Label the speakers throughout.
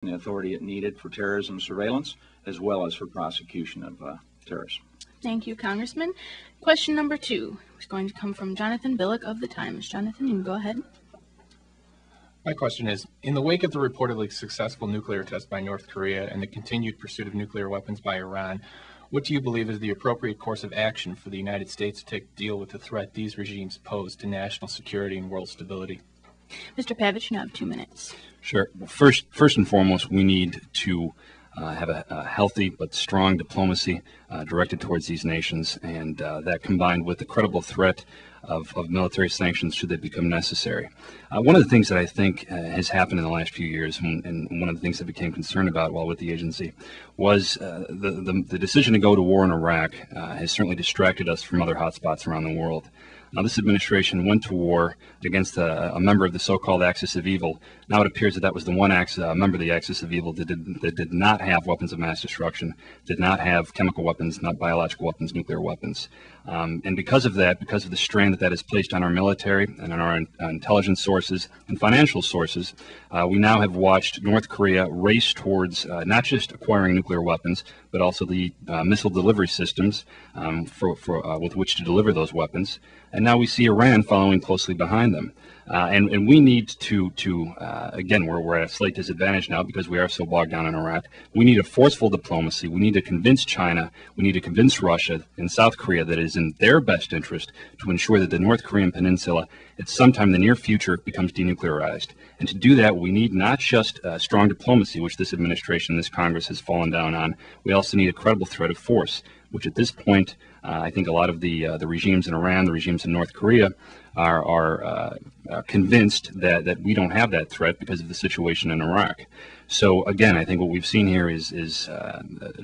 Speaker 1: the authority it needed for terrorism surveillance as well as for prosecution of terrorists.
Speaker 2: Thank you, Congressman. Question number 2 is going to come from Jonathan Billick of the Times. Jonathan, you can go ahead.
Speaker 3: My question is, in the wake of the reportedly successful nuclear test by North Korea and the continued pursuit of nuclear weapons by Iran, what do you believe is the appropriate course of action for the United States to take to deal with the threat these regimes pose to national security and world stability?
Speaker 2: Mr. Pavich, you have 2 minutes.
Speaker 4: Sure. First and foremost, we need to have a healthy but strong diplomacy directed towards these nations, and that combined with the credible threat of military sanctions should they become necessary. One of the things that I think has happened in the last few years, and one of the things I became concerned about while with the agency, was the decision to go to war in Iraq has certainly distracted us from other hotspots around the world. Now, this administration went to war against a member of the so-called Axis of Evil. Now it appears that was the one member of the Axis of Evil that did not have weapons of mass destruction, did not have chemical weapons, not biological weapons, nuclear weapons. And because of that, because of the strain that has placed on our military and on our intelligence sources and financial sources, we now have watched North Korea race towards not just acquiring nuclear weapons, but also the missile delivery systems with which to deliver those weapons. And now we see Iran following closely behind them. And we need to again, we're at a slight disadvantage now because we are so bogged down in Iraq. We need a forceful diplomacy. We need to convince China, we need to convince Russia and South Korea that it is in their best interest to ensure that the North Korean peninsula at some time in the near future becomes denuclearized. And to do that, we need not just strong diplomacy, which this administration, this Congress has fallen down on. We also need a credible threat of force, which at this point, I think a lot of the regimes in Iran, the regimes in North Korea, are convinced that we don't have that threat because of the situation in Iraq. So again, I think what we've seen here is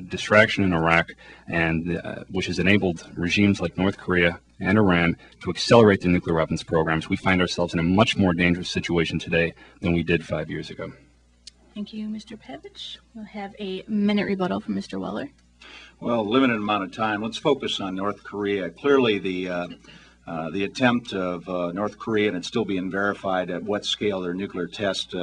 Speaker 4: distraction in Iraq, and which has enabled regimes like North Korea and Iran to accelerate their nuclear weapons programs. We find ourselves in a much more dangerous situation today than we did 5 years ago.
Speaker 2: Thank you, Mr. Pavich. We'll have a minute rebuttal from Mr. Weller.
Speaker 1: Well, limited amount of time. Let's focus on North Korea. Clearly, the attempt of North Korea, and it's still being verified at what scale their nuclear test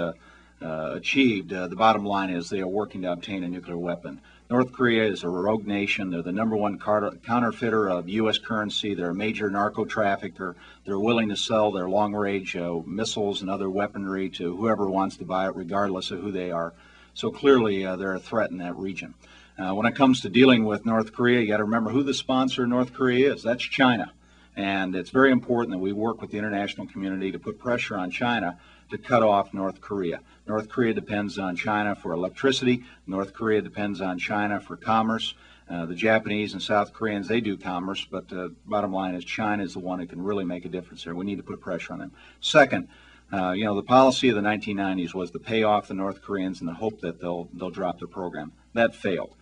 Speaker 1: achieved. The bottom line is they are working to obtain a nuclear weapon. North Korea is a rogue nation. They're the number one counterfeiter of U.S. currency. They're a major narco trafficker. They're willing to sell their long-range missiles and other weaponry to whoever wants to buy it, regardless of who they are. So clearly, they're a threat in that region. When it comes to dealing with North Korea, you got to remember who the sponsor of North Korea is. That's China. And it's very important that we work with the international community to put pressure on China to cut off North Korea. North Korea depends on China for electricity. North Korea depends on China for commerce. The Japanese and South Koreans, they do commerce, but the bottom line is China is the one who can really make a difference there. We need to put pressure on them. Second, the policy of the 1990s was to pay off the North Koreans in the hope that they'll drop their program. That failed.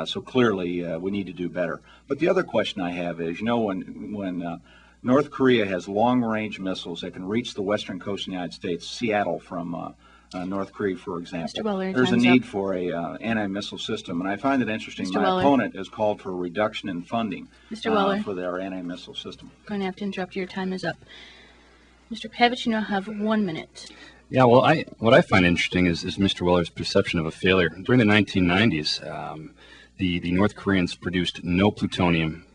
Speaker 1: So clearly, we need to do better. But the other question I have is, when North Korea has long-range missiles that can reach the western coast of the United States, Seattle from North Korea, for example, there's a need for a anti-missile system. And I find it interesting. My opponent has called for a reduction in funding for their anti-missile system.
Speaker 2: I'm going to have to interrupt you. Your time is up. Mr. Pavich, you now have 1 minute.
Speaker 4: Yeah, well, what I find interesting is Mr. Weller's perception of a failure. During the 1990s, the North Koreans produced no plutonium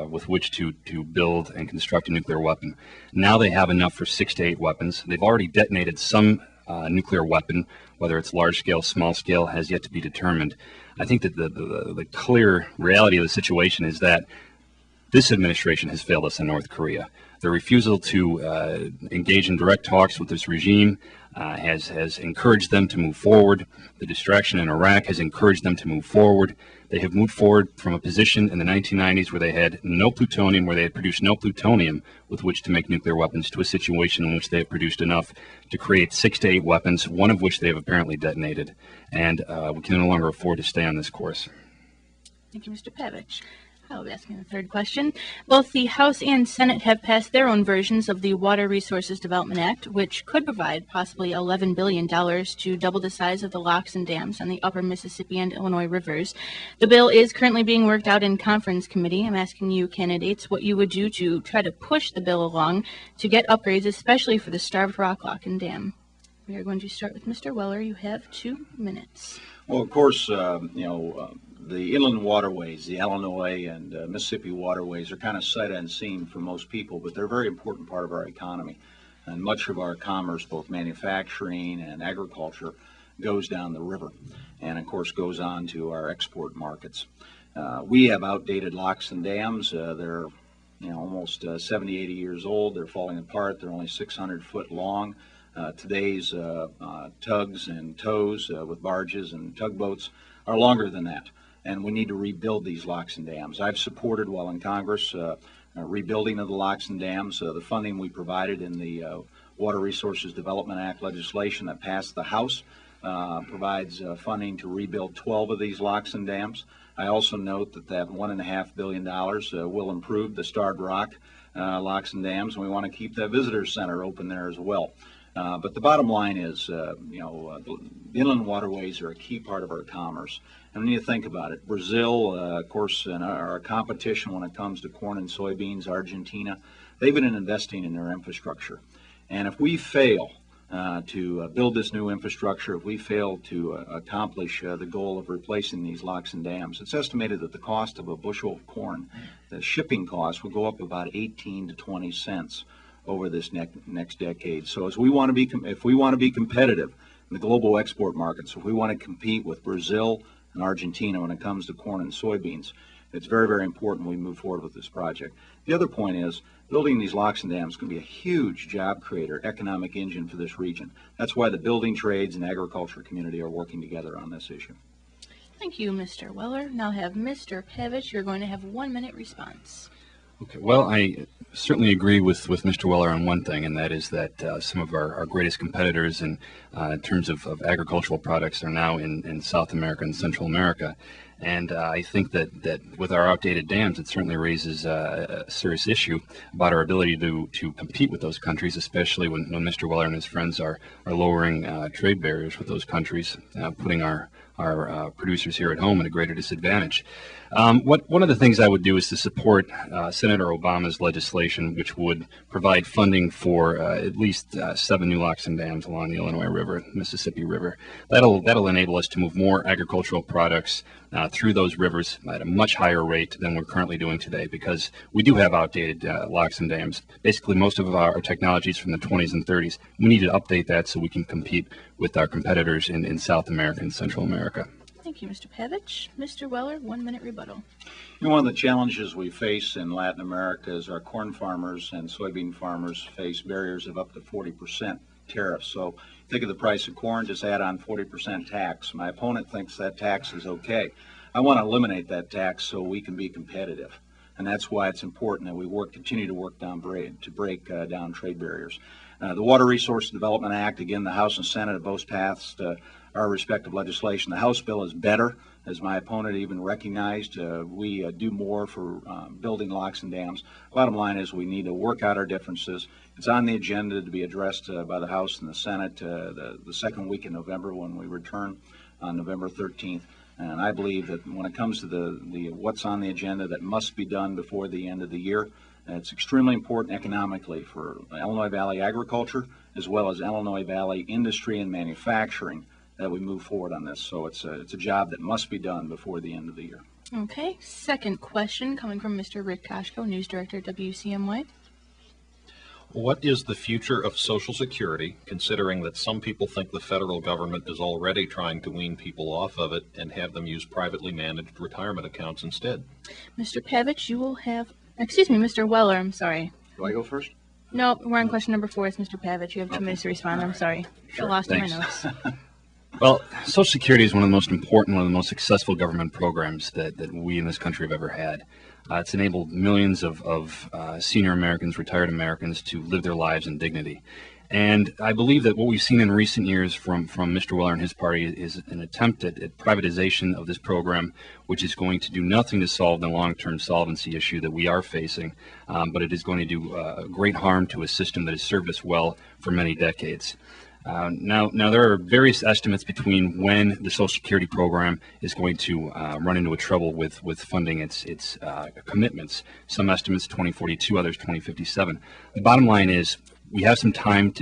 Speaker 4: with which to build and construct a nuclear weapon. Now they have enough for 6 to 8 weapons. They've already detonated some nuclear weapon, whether it's large scale, small scale, has yet to be determined. I think that the clear reality of the situation is that this administration has failed us in North Korea. The refusal to engage in direct talks with this regime has encouraged them to move forward. The distraction in Iraq has encouraged them to move forward. They have moved forward from a position in the 1990s where they had no plutonium, where they had produced no plutonium with which to make nuclear weapons, to a situation in which they have produced enough to create 6 to 8 weapons, one of which they have apparently detonated. And we can no longer afford to stay on this course.
Speaker 2: Thank you, Mr. Pavich. I'll be asking the third question. Both the House and Senate have passed their own versions of the Water Resources Development Act, which could provide possibly $11 billion to double the size of the locks and dams on the upper Mississippi and Illinois rivers. The bill is currently being worked out in conference committee. I'm asking you candidates what you would do to try to push the bill along to get upgrades, especially for the Starved Rock Lock and Dam. We are going to start with Mr. Weller. You have 2 minutes.
Speaker 1: Well, of course, the inland waterways, the Illinois and Mississippi waterways are kind of sight unseen for most people, but they're a very important part of our economy. And much of our commerce, both manufacturing and agriculture, goes down the river and, of course, goes on to our export markets. We have outdated locks and dams. They're almost 70, 80 years old. They're falling apart. They're only 600 foot long. Today's tugs and tows with barges and tugboats are longer than that, and we need to rebuild these locks and dams. I've supported, while in Congress, rebuilding of the locks and dams. The funding we provided in the Water Resources Development Act legislation that passed the House provides funding to rebuild 12 of these locks and dams. I also note that $1.5 billion will improve the Starved Rock locks and dams, and we want to keep that visitor center open there as well. But the bottom line is, the inland waterways are a key part of our commerce. And when you think about it, Brazil, of course, and our competition when it comes to corn and soybeans, Argentina, they've been investing in their infrastructure. And if we fail to build this new infrastructure, if we fail to accomplish the goal of replacing these locks and dams, it's estimated that the cost of a bushel of corn, the shipping cost, will go up about 18 to 20 cents over this next decade. So if we want to be competitive in the global export markets, if we want to compete with Brazil and Argentina when it comes to corn and soybeans, it's very, very important we move forward with this project. The other point is, building these locks and dams can be a huge job creator, economic engine for this region. That's why the building trades and agriculture community are working together on this issue.
Speaker 2: Thank you, Mr. Weller. Now have Mr. Pavich. You're going to have 1 minute response.
Speaker 4: Okay, well, I certainly agree with Mr. Weller on one thing, and that is that some of our greatest competitors in terms of agricultural products are now in South America and Central America. And I think that with our outdated dams, it certainly raises a serious issue about our ability to compete with those countries, especially when Mr. Weller and his friends are lowering trade barriers with those countries, putting our producers here at home at a greater disadvantage. One of the things I would do is to support Senator Obama's legislation, which would provide funding for at least 7 new locks and dams along the Illinois River, Mississippi River. That'll enable us to move more agricultural products through those rivers at a much higher rate than we're currently doing today, because we do have outdated locks and dams. Basically, most of our technologies from the 20s and 30s. We need to update that so we can compete with our competitors in South America and Central America.
Speaker 2: Thank you, Mr. Pavich. Mr. Weller, 1 minute rebuttal.
Speaker 1: One of the challenges we face in Latin America is our corn farmers and soybean farmers face barriers of up to 40% tariffs. So think of the price of corn, just add on 40% tax. My opponent thinks that tax is okay. I want to eliminate that tax so we can be competitive. And that's why it's important that we continue to work to break down trade barriers. The Water Resources Development Act, again, the House and Senate have both passed our respective legislation. The House bill is better, as my opponent even recognized. We do more for building locks and dams. Bottom line is we need to work out our differences. It's on the agenda to be addressed by the House and the Senate the second week in November when we return on November 13th. And I believe that when it comes to the what's on the agenda that must be done before the end of the year, it's extremely important economically for Illinois Valley agriculture as well as Illinois Valley industry and manufacturing that we move forward on this. So it's a job that must be done before the end of the year.
Speaker 2: Okay, second question coming from Mr. Rick Koshko, News Director, WCMY.
Speaker 5: What is the future of Social Security, considering that some people think the federal government is already trying to wean people off of it and have them use privately managed retirement accounts instead?
Speaker 2: Mr. Pavich, you will have, Mr. Weller, I'm sorry.
Speaker 1: Do I go first?
Speaker 2: No, we're on question number 4. It's Mr. Pavich. You have 2 minutes to respond. I'm sorry.
Speaker 4: Sure,
Speaker 2: I lost my
Speaker 4: thanks.
Speaker 2: notes.
Speaker 4: Well, Social Security is one of the most important, one of the most successful government programs that we in this country have ever had. It's enabled millions of senior Americans, retired Americans, to live their lives in dignity. And I believe that what we've seen in recent years from Mr. Weller and his party is an attempt at privatization of this program, which is going to do nothing to solve the long-term solvency issue that we are facing, but it is going to do great harm to a system that has served us well for many decades. Now there are various estimates between when the Social Security program is going to run into a trouble with funding its commitments. Some estimates 2042, others 2057. The bottom line is we have some time to